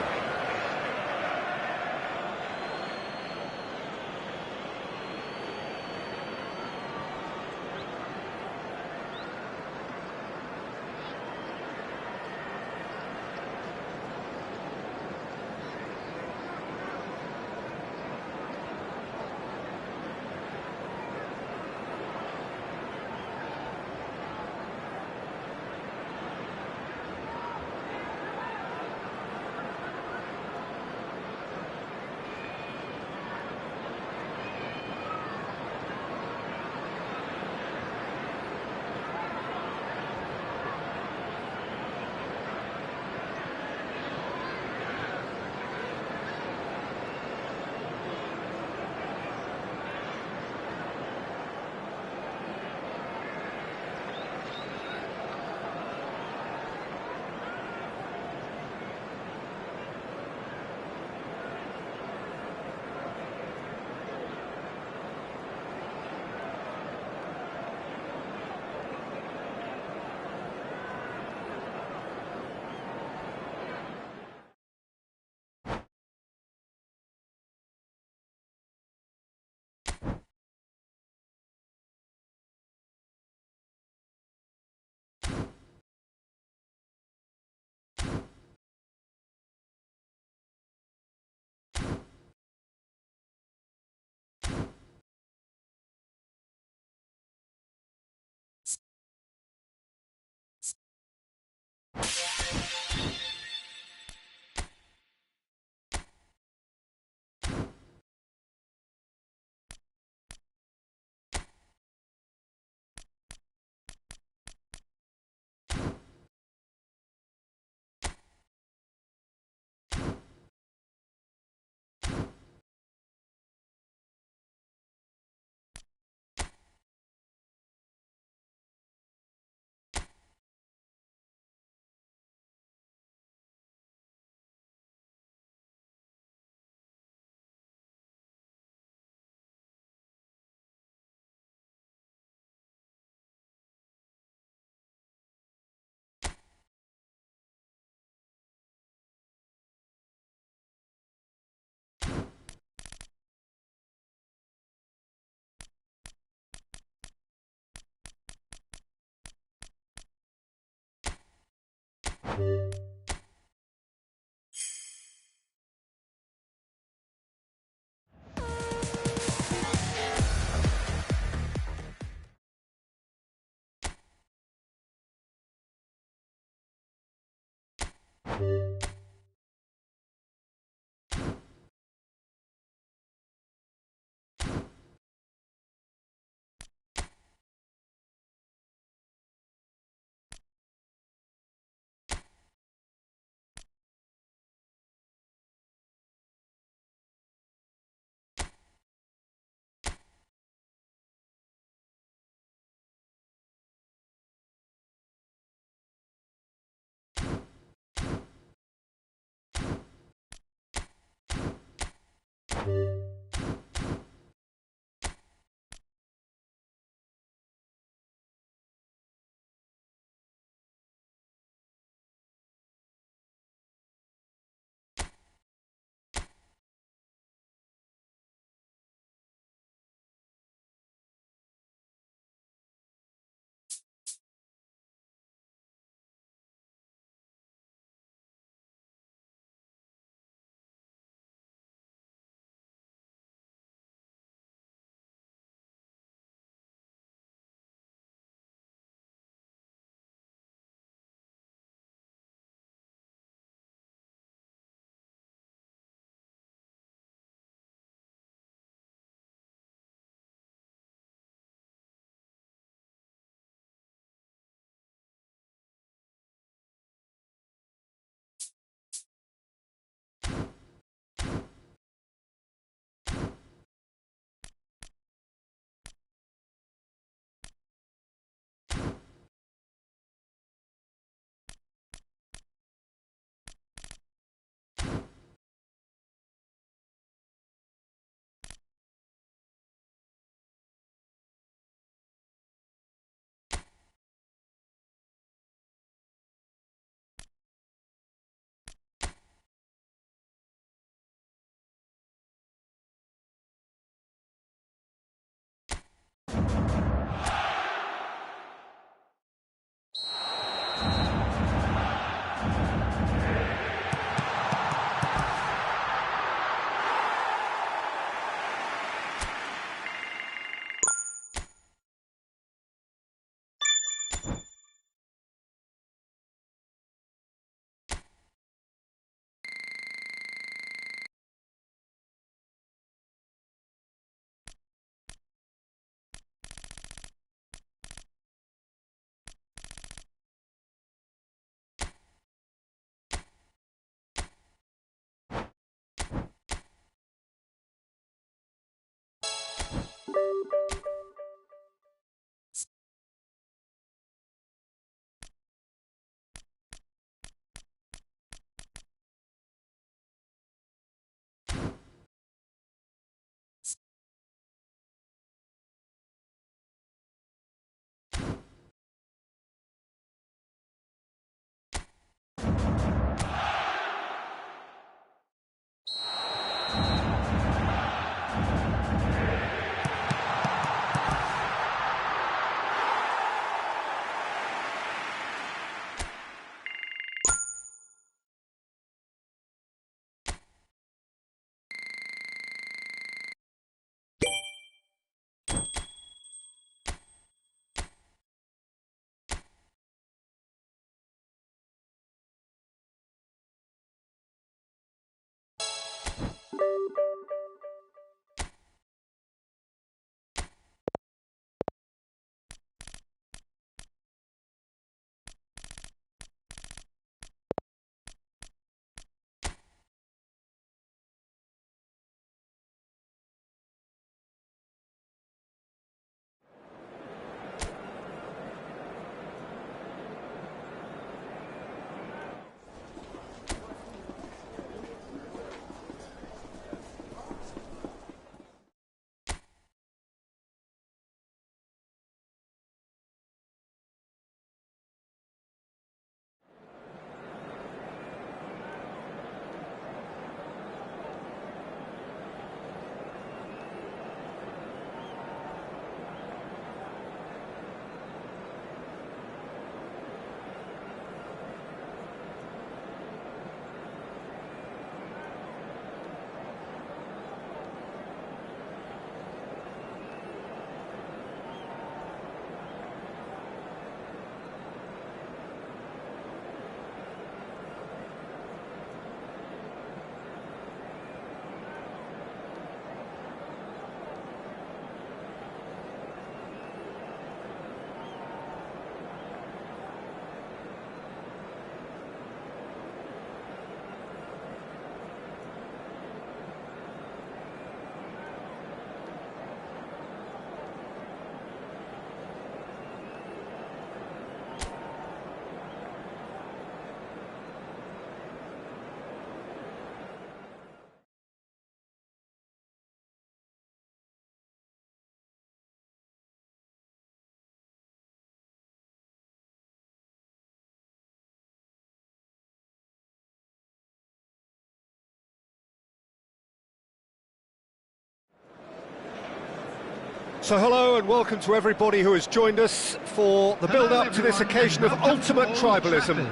So hello and welcome to everybody who has joined us for the build-up to this occasion of ultimate tribalism.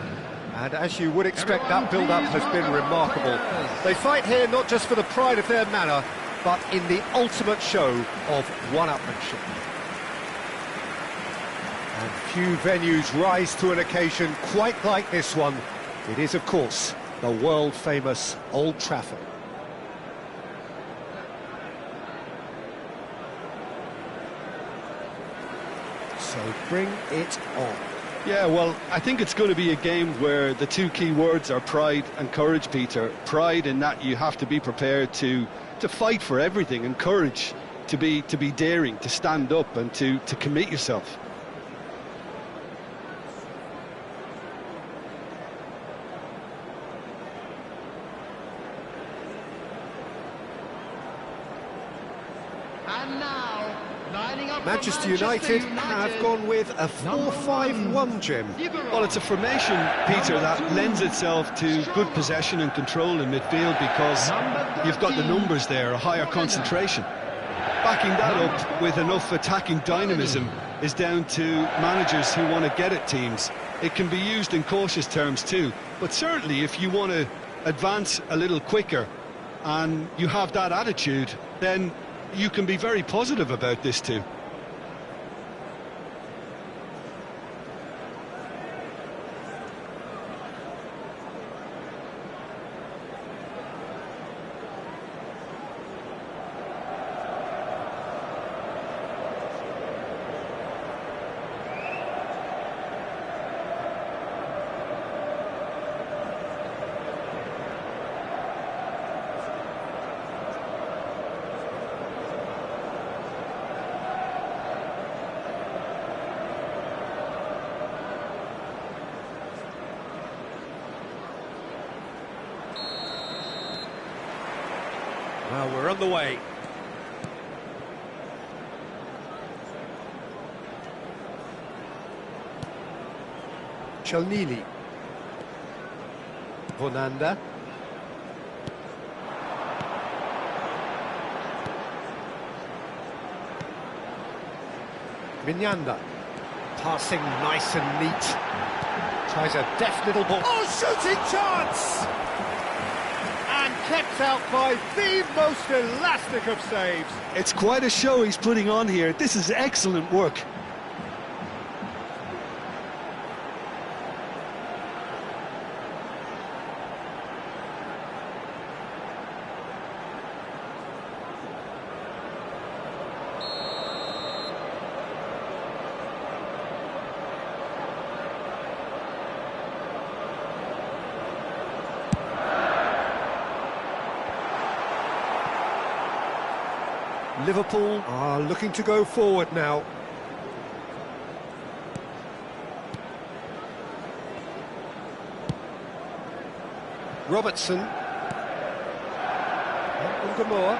And as you would expect, that build-up has been remarkable. They fight here not just for the pride of their manor, but in the ultimate show of one-upmanship. And few venues rise to an occasion quite like this one. It is, of course, the world-famous Old Trafford. So bring it on. Yeah, well, I think it's going to be a game where the two key words are pride and courage, Peter. Pride in that you have to be prepared to fight for everything, and courage to be daring, to stand up and to commit yourself. And now, lining up Manchester United have gone with a 4-5-1, Jim. Well, it's a formation, Peter, that lends itself to good possession and control in midfield because you've got the numbers there, a higher concentration. Backing that up with enough attacking dynamism is down to managers who want to get at teams. It can be used in cautious terms too, but certainly if you want to advance a little quicker and you have that attitude, then you can be very positive about this too. Well, we're on the way. Chelnili. Bonanda. Mignanda. Passing nice and neat. Tries a deft little ball. Oh, shooting chance! And kept out by the most elastic of saves. It's quite a show he's putting on here. This is excellent work. Liverpool are looking to go forward now. Robertson. Ungamoa.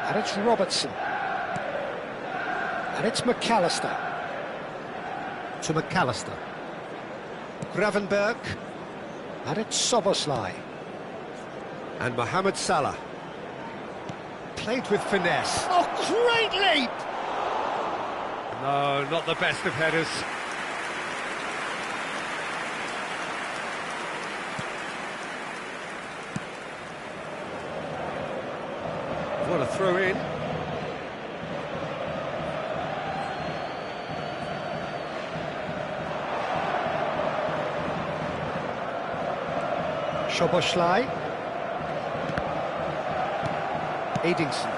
And it's Robertson. And it's McAllister. To McAllister. Gravenberg. And it's Szoboszlai. And Mohamed Salah. Played with finesse. Oh, great leap! No, not the best of headers. What a throw in. Szoboszlai. Edingson.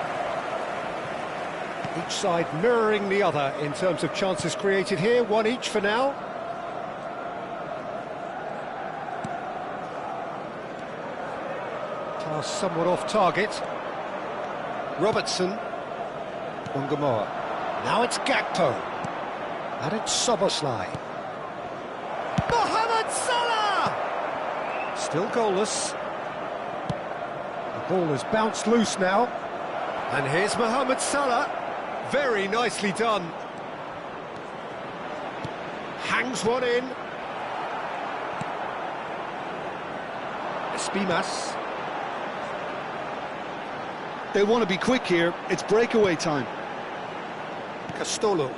Each side mirroring the other in terms of chances created here, one each for now. Pass somewhat off target. Robertson. Ungamoa. Now it's Gakpo. And it's Szoboszlai. Mohamed Salah! Still goalless. The ball has bounced loose now. And here's Mohamed Salah. Very nicely done. Hangs one in. Espimas. They want to be quick here. It's breakaway time. Castolo.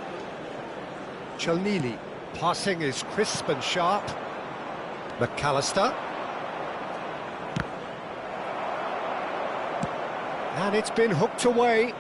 Chelnili. Passing is crisp and sharp. McAllister. And it's been hooked away.